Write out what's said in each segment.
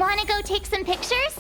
Wanna go take some pictures?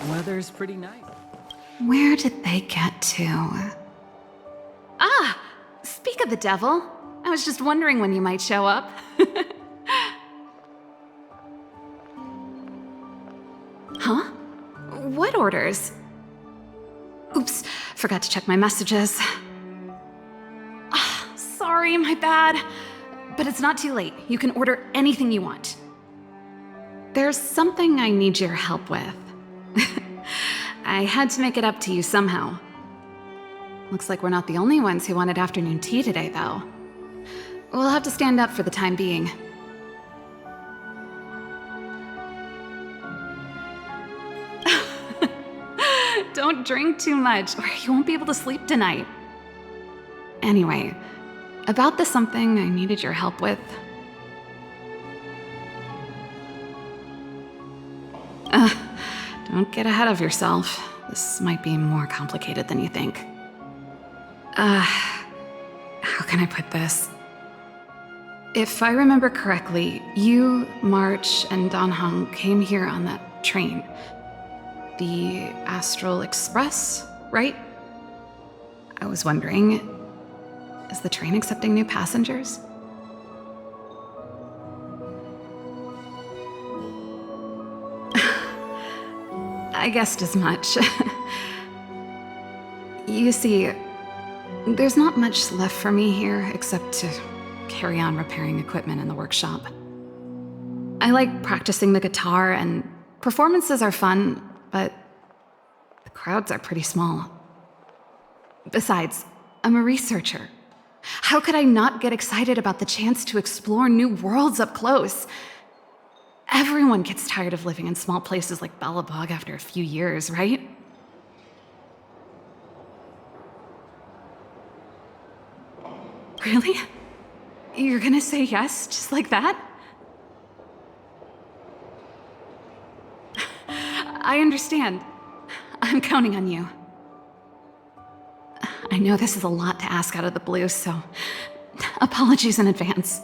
Weather's pretty nice. Where did they get to? Ah! Speak of the devil. I was just wondering when you might show up. Huh? What orders? Oops, forgot to check my messages. Ah, sorry, my bad. But it's not too late. You can order anything you want. There's something I need your help with. I had to make it up to you somehow. Looks like we're not the only ones who wanted afternoon tea today, though. We'll have to stand up for the time being. Don't drink too much, or you won't be able to sleep tonight. Anyway, about the something I needed your help with. Don't get ahead of yourself. This might be more complicated than you think. How can I put this? If I remember correctly, you, March, and Don Hung came here on that train. The Astral Express, right? I was wondering, is the train accepting new passengers? I guessed as much. You see, there's not much left for me here except to carry on repairing equipment in the workshop. I like practicing the guitar, and performances are fun, but the crowds are pretty small. Besides, I'm a researcher. How could I not get excited about the chance to explore new worlds up close? Everyone gets tired of living in small places like Bellabog after a few years, right? Really? You're gonna say yes, just like that? I understand. I'm counting on you. I know this is a lot to ask out of the blue, so apologies in advance.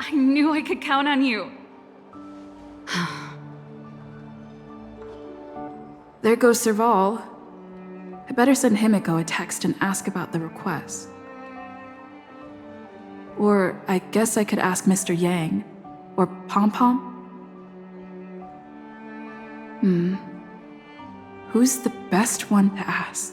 I knew I could count on you. There goes Serval. I better send Himiko a text and ask about the request. Or I guess I could ask Mr. Yang. Or Pom Pom. Who's the best one to ask?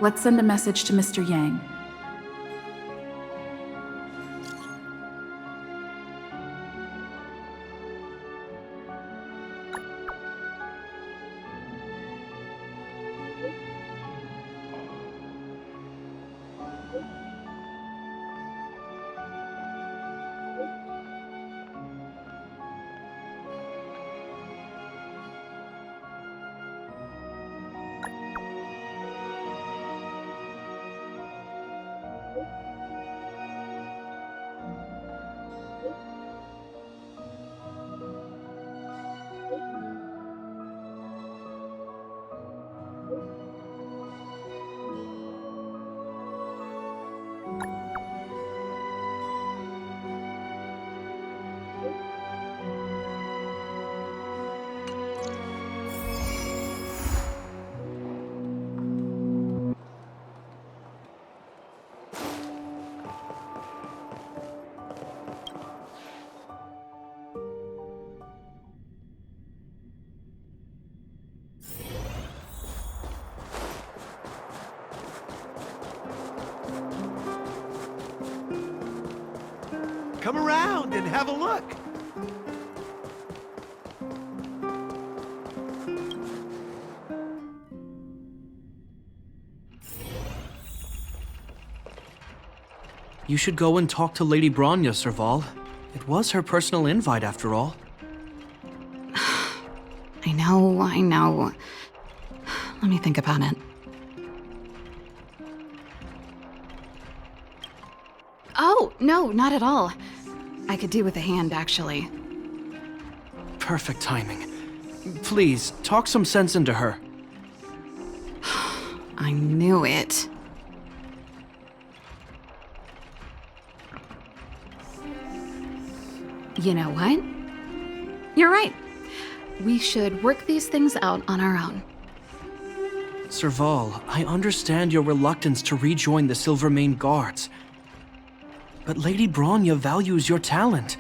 Let's send a message to Mr. Yang. Come around and have a look. You should go and talk to Lady Bronya, Serval. It was her personal invite, after all. I know. Let me think about it. Oh, no, not at all. I could do with a hand, actually. Perfect timing. Please, talk some sense into her. I knew it. You know what? You're right. We should work these things out on our own. Serval, I understand your reluctance to rejoin the Silvermane Guards. But Lady Bronya values your talent,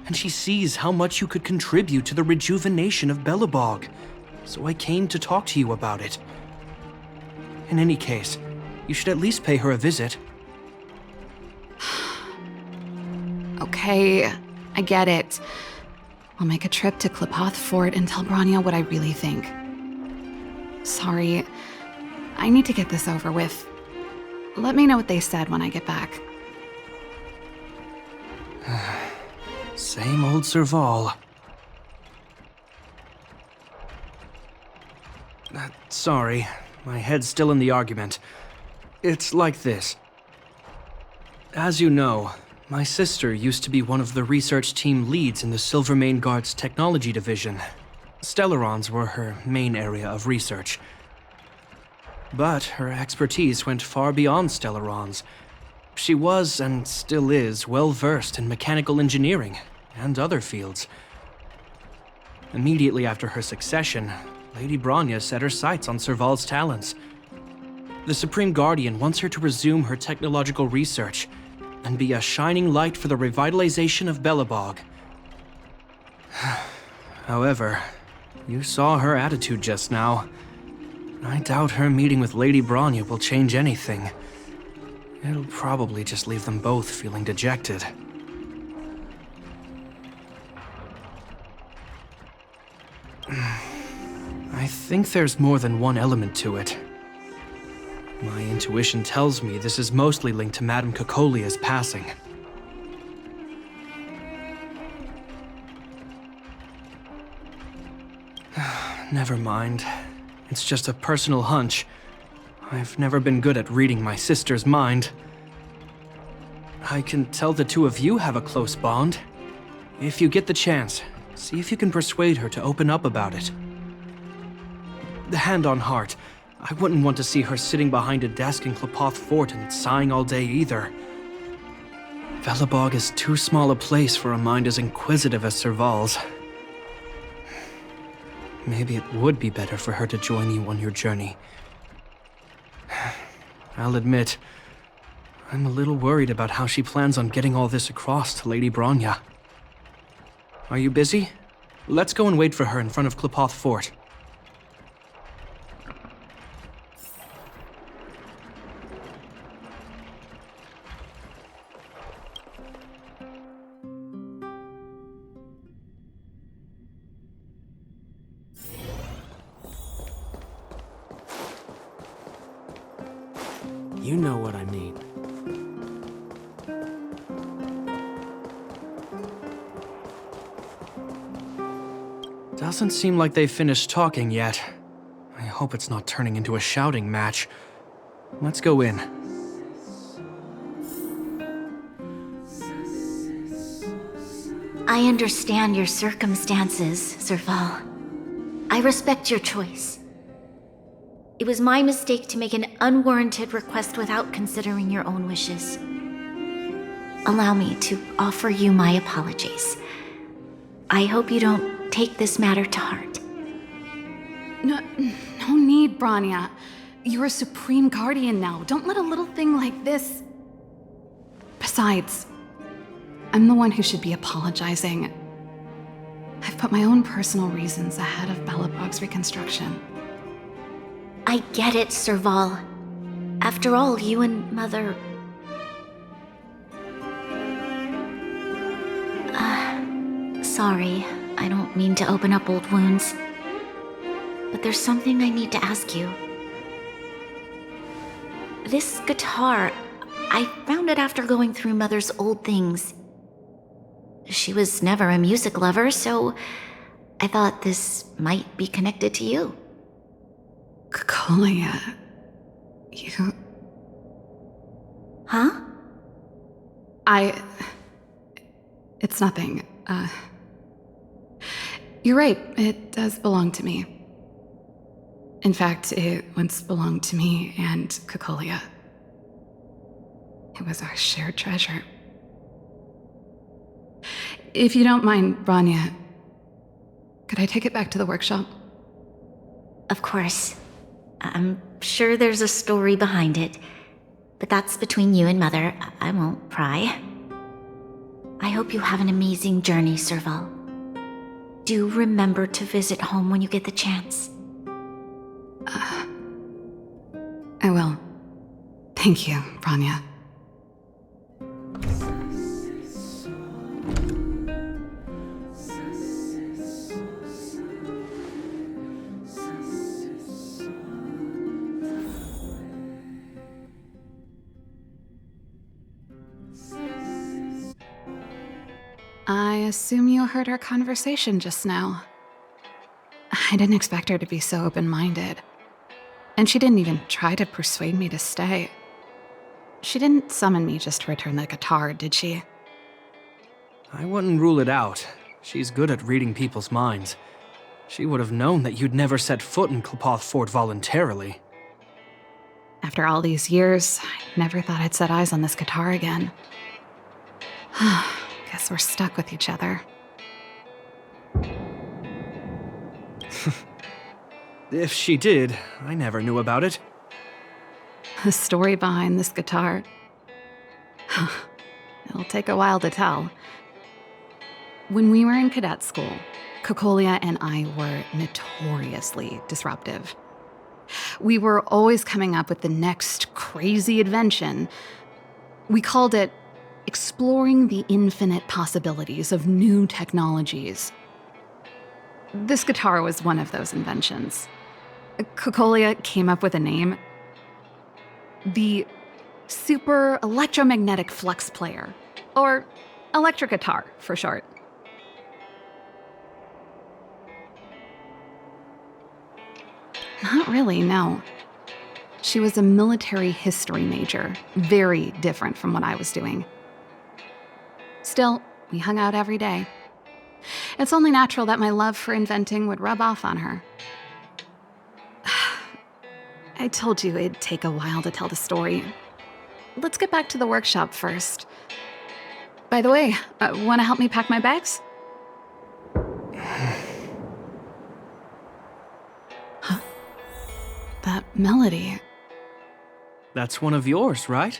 and she sees how much you could contribute to the rejuvenation of Belobog. So I came to talk to you about it. In any case, you should at least pay her a visit. Okay, I get it. I'll make a trip to Klipoth Fort and tell Bronya what I really think. Sorry, I need to get this over with. Let me know what they said when I get back. Same old Serval. Sorry, my head's still in the argument. It's like this. As you know, my sister used to be one of the research team leads in the Silvermane Guard's technology division. Stellarons were her main area of research. But her expertise went far beyond Stellarons. She was, and still is, well versed in mechanical engineering and other fields. Immediately after her succession, Lady Bronya set her sights on Serval's talents. The Supreme Guardian wants her to resume her technological research and be a shining light for the revitalization of Belobog. However, you saw her attitude just now. I doubt her meeting with Lady Bronya will change anything. It'll probably just leave them both feeling dejected. I think there's more than one element to it. My intuition tells me this is mostly linked to Madame Cocolia's passing. Never mind. It's just a personal hunch. I've never been good at reading my sister's mind. I can tell the two of you have a close bond. If you get the chance, see if you can persuade her to open up about it. Hand on heart, I wouldn't want to see her sitting behind a desk in Klipoth Fort and sighing all day either. Belobog is too small a place for a mind as inquisitive as Serval's. Maybe it would be better for her to join you on your journey. I'll admit, I'm a little worried about how she plans on getting all this across to Lady Bronya. Are you busy? Let's go and wait for her in front of Klipoth Fort. You know what I mean. Doesn't seem like they've finished talking yet. I hope it's not turning into a shouting match. Let's go in. I understand your circumstances, Serval. I respect your choice. It was my mistake to make an unwarranted request without considering your own wishes. Allow me to offer you my apologies. I hope you don't take this matter to heart. No need, Bronya. You're a Supreme Guardian now. Don't let a little thing like this... Besides, I'm the one who should be apologizing. I've put my own personal reasons ahead of Belobog's reconstruction. I get it, Serval. After all, you and Mother... Sorry, I don't mean to open up old wounds. But there's something I need to ask you. This guitar, I found it after going through Mother's old things. She was never a music lover, so I thought this might be connected to you. Cocolia... You... Huh? It's nothing. You're right, it does belong to me. In fact, it once belonged to me and Kokolia. It was our shared treasure. If you don't mind, Rania, could I take it back to the workshop? Of course. I'm sure there's a story behind it, but that's between you and Mother. I won't pry. I hope you have an amazing journey, Serval. Do remember to visit home when you get the chance. I will. Thank you, Rania. I assume you heard our conversation just now. I didn't expect her to be so open-minded. And she didn't even try to persuade me to stay. She didn't summon me just to return the guitar, did she? I wouldn't rule it out. She's good at reading people's minds. She would have known that you'd never set foot in Klopoth Fort voluntarily. After all these years, I never thought I'd set eyes on this guitar again. Guess we're stuck with each other. If she did, I never knew about it. The story behind this guitar. It'll take a while to tell. When we were in cadet school, Kokolia and I were notoriously disruptive. We were always coming up with the next crazy invention. We called it exploring the infinite possibilities of new technologies. This guitar was one of those inventions. Kokolia came up with a name. The Super Electromagnetic Flux Player, or electric guitar for short. Not really, no. She was a military history major, very different from what I was doing. Still, we hung out every day. It's only natural that my love for inventing would rub off on her. I told you it'd take a while to tell the story. Let's get back to the workshop first. By the way, want to help me pack my bags? Huh? That melody. That's one of yours, right?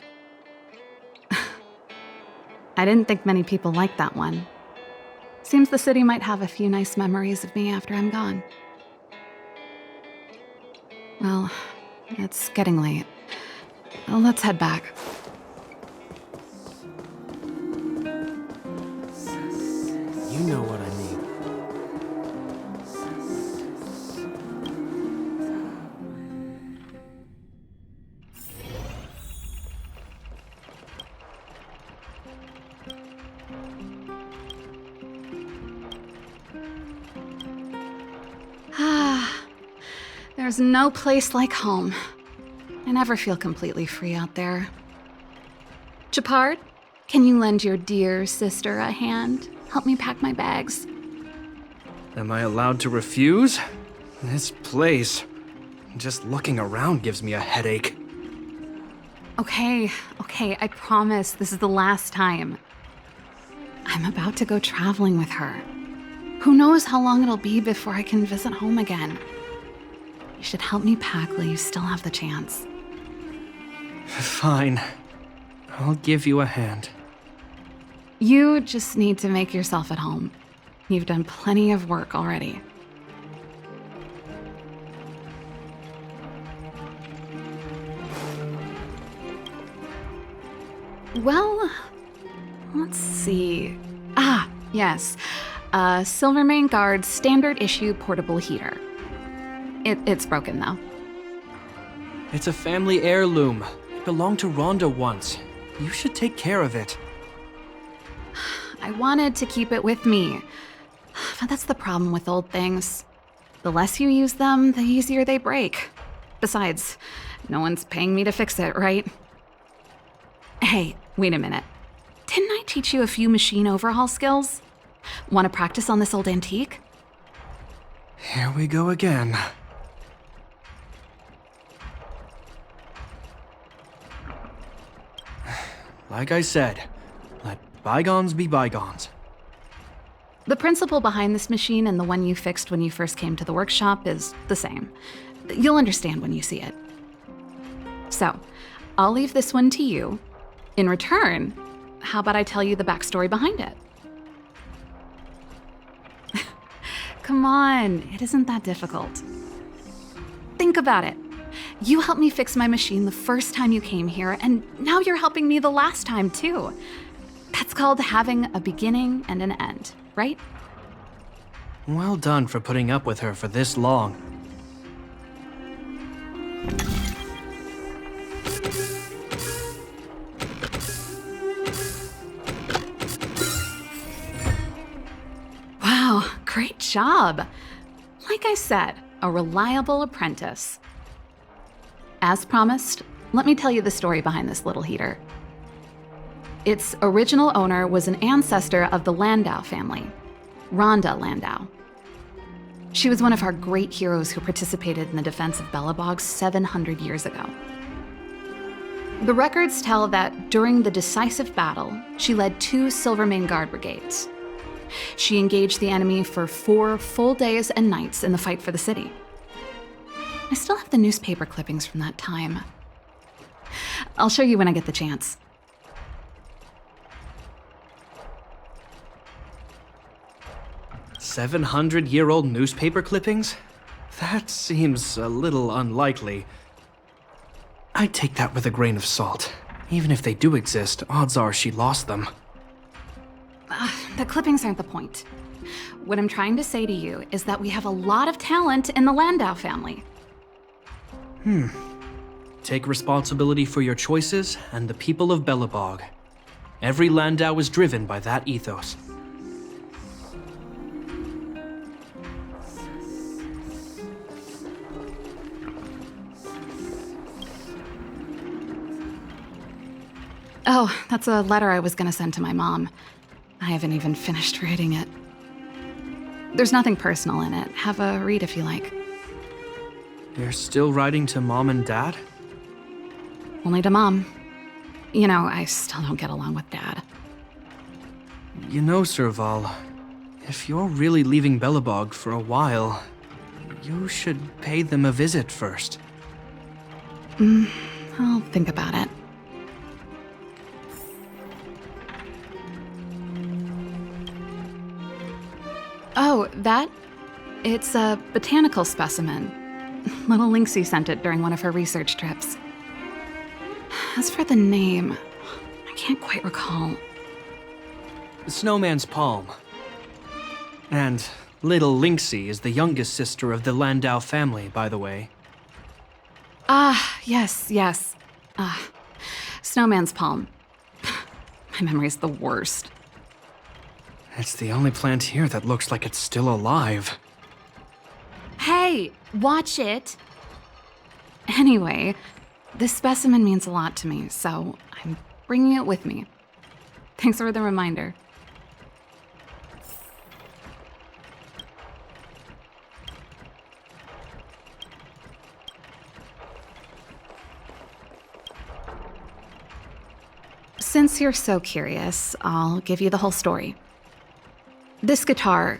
I didn't think many people liked that one. Seems the city might have a few nice memories of me after I'm gone. Well, it's getting late. Let's head back. You know what I mean. There's no place like home. I never feel completely free out there. Chapard, can you lend your dear sister a hand? Help me pack my bags. Am I allowed to refuse? This place, just looking around gives me a headache. Okay, I promise this is the last time. I'm about to go traveling with her. Who knows how long it'll be before I can visit home again. You should help me pack while you still have the chance. Fine. I'll give you a hand. You just need to make yourself at home. You've done plenty of work already. Well, let's see. Yes. Silvermane Guard standard issue portable heater. It's broken though. It's a family heirloom. It belonged to Rhonda once. You should take care of it. I wanted to keep it with me. But that's the problem with old things. The less you use them, the easier they break. Besides, no one's paying me to fix it, right? Hey, wait a minute. Didn't teach you a few machine overhaul skills? Want to practice on this old antique? Here we go again. Like I said, let bygones be bygones. The principle behind this machine and the one you fixed when you first came to the workshop is the same. You'll understand when you see it. So, I'll leave this one to you. In return, how about I tell you the backstory behind it? Come on, it isn't that difficult. Think about it. You helped me fix my machine the first time you came here, and now you're helping me the last time too. That's called having a beginning and an end, right? Well done for putting up with her for this long. Wow, great job. Like I said, a reliable apprentice. As promised, let me tell you the story behind this little heater. Its original owner was an ancestor of the Landau family, Rhonda Landau. She was one of our great heroes who participated in the defense of Belobog 700 years ago. The records tell that during the decisive battle, she led 2 Silvermane Guard brigades. She engaged the enemy for 4 full days and nights in the fight for the city. I still have the newspaper clippings from that time. I'll show you when I get the chance. "700-year-old newspaper clippings? That seems a little unlikely. I'd take that with a grain of salt. Even if they do exist, odds are she lost them. The clippings aren't the point. What I'm trying to say to you is that we have a lot of talent in the Landau family. Take responsibility for your choices and the people of Belobog. Every Landau is driven by that ethos. Oh, that's a letter I was gonna send to my mom. I haven't even finished writing it. There's nothing personal in it. Have a read if you like. You're still writing to Mom and Dad? Only to Mom. You know, I still don't get along with Dad. You know, Serval, if you're really leaving Belobog for a while, you should pay them a visit first. I'll think about it. Oh, that? It's a botanical specimen. Little Lynxie sent it during one of her research trips. As for the name, I can't quite recall. Snowman's Palm. And little Lynxie is the youngest sister of the Landau family, by the way. Ah, yes. Snowman's Palm. My memory's the worst. It's the only plant here that looks like it's still alive. Hey, watch it! Anyway, this specimen means a lot to me, so I'm bringing it with me. Thanks for the reminder. Since you're so curious, I'll give you the whole story. This guitar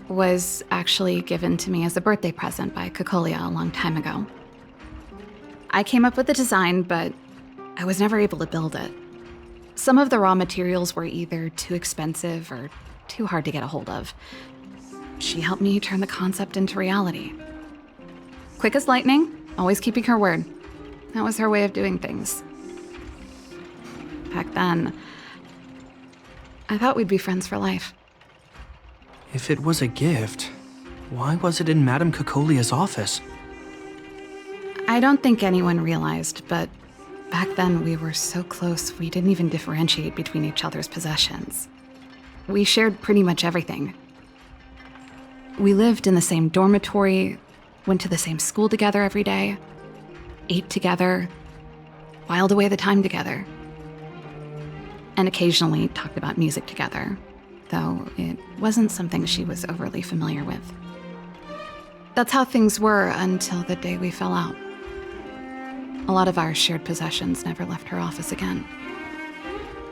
was actually given to me as a birthday present by Cocolia a long time ago. I came up with the design, but I was never able to build it. Some of the raw materials were either too expensive or too hard to get a hold of. She helped me turn the concept into reality. Quick as lightning, always keeping her word. That was her way of doing things. Back then, I thought we'd be friends for life. If it was a gift, why was it in Madame Cocolia's office? I don't think anyone realized, but back then we were so close we didn't even differentiate between each other's possessions. We shared pretty much everything. We lived in the same dormitory, went to the same school together every day, ate together, whiled away the time together. and occasionally talked about music together, though it wasn't something she was overly familiar with. That's how things were until the day we fell out. A lot of our shared possessions never left her office again.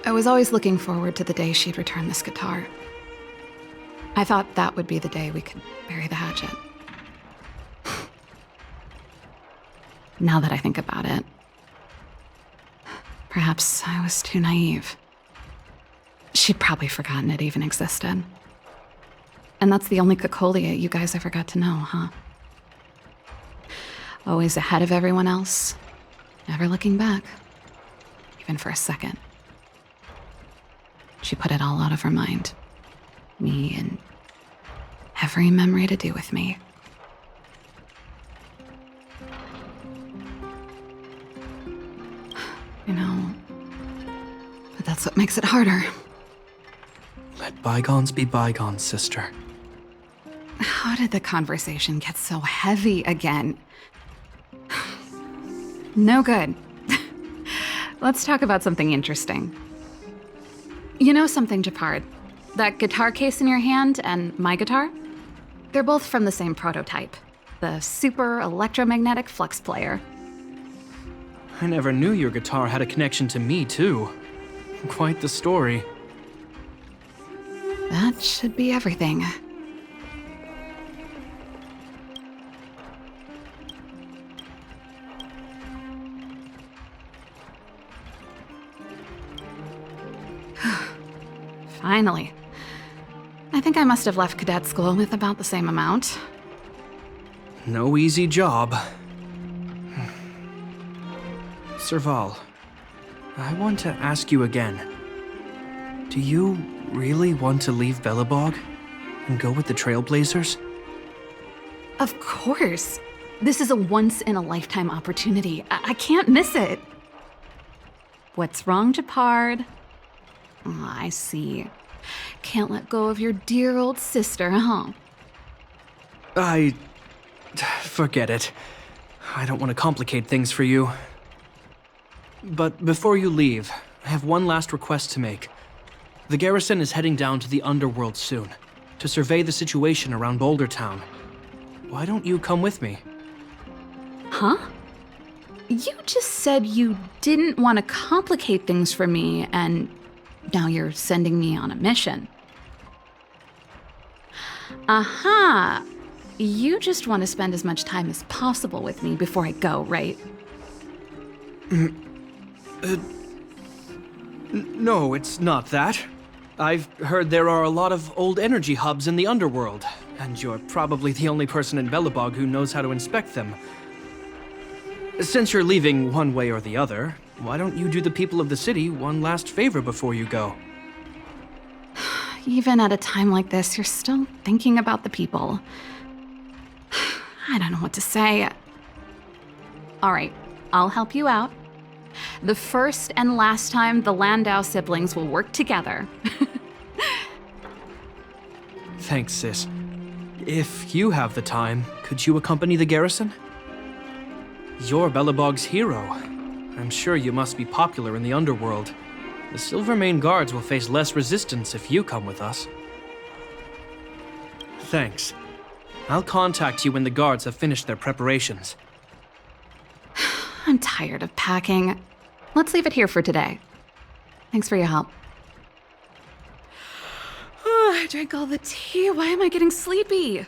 I was always looking forward to the day she'd return this guitar. I thought that would be the day we could bury the hatchet. Now that I think about it, perhaps I was too naive. She'd probably forgotten it even existed. And that's the only Cocolia you guys ever got to know, huh? Always ahead of everyone else, never looking back, even for a second. She put it all out of her mind. Me and every memory to do with me. You know, but that's what makes it harder. Let bygones be bygones, sister. How did the conversation get so heavy again? No good. Let's talk about something interesting. You know something, Japard? That guitar case in your hand and my guitar? They're both from the same prototype. The super electromagnetic flux player. I never knew your guitar had a connection to me, too. Quite the story. That should be everything. Finally. I think I must have left cadet school with about the same amount. No easy job. Serval, I want to ask you again. Do you really want to leave Belobog and go with the Trailblazers? Of course. This is a once-in-a-lifetime opportunity. I can't miss it. What's wrong, Japard? Oh, I see. Can't let go of your dear old sister, huh? Forget it. I don't want to complicate things for you. But before you leave, I have one last request to make. The garrison is heading down to the underworld soon, to survey the situation around Boulder Town. Why don't you come with me? Huh? You just said you didn't want to complicate things for me, and now you're sending me on a mission. Aha! You just want to spend as much time as possible with me before I go, right? No, it's not that. I've heard there are a lot of old energy hubs in the underworld, and you're probably the only person in Belobog who knows how to inspect them. Since you're leaving one way or the other, why don't you do the people of the city one last favor before you go? Even at a time like this, you're still thinking about the people. I don't know what to say. All right, I'll help you out. The first and last time the Landau siblings will work together. Thanks, sis. If you have the time, could you accompany the garrison? You're Belobog's hero. I'm sure you must be popular in the underworld. The Silvermane guards will face less resistance if you come with us. Thanks. I'll contact you when the guards have finished their preparations. I'm tired of packing. Let's leave it here for today. Thanks for your help. I drank all the tea. Why am I getting sleepy?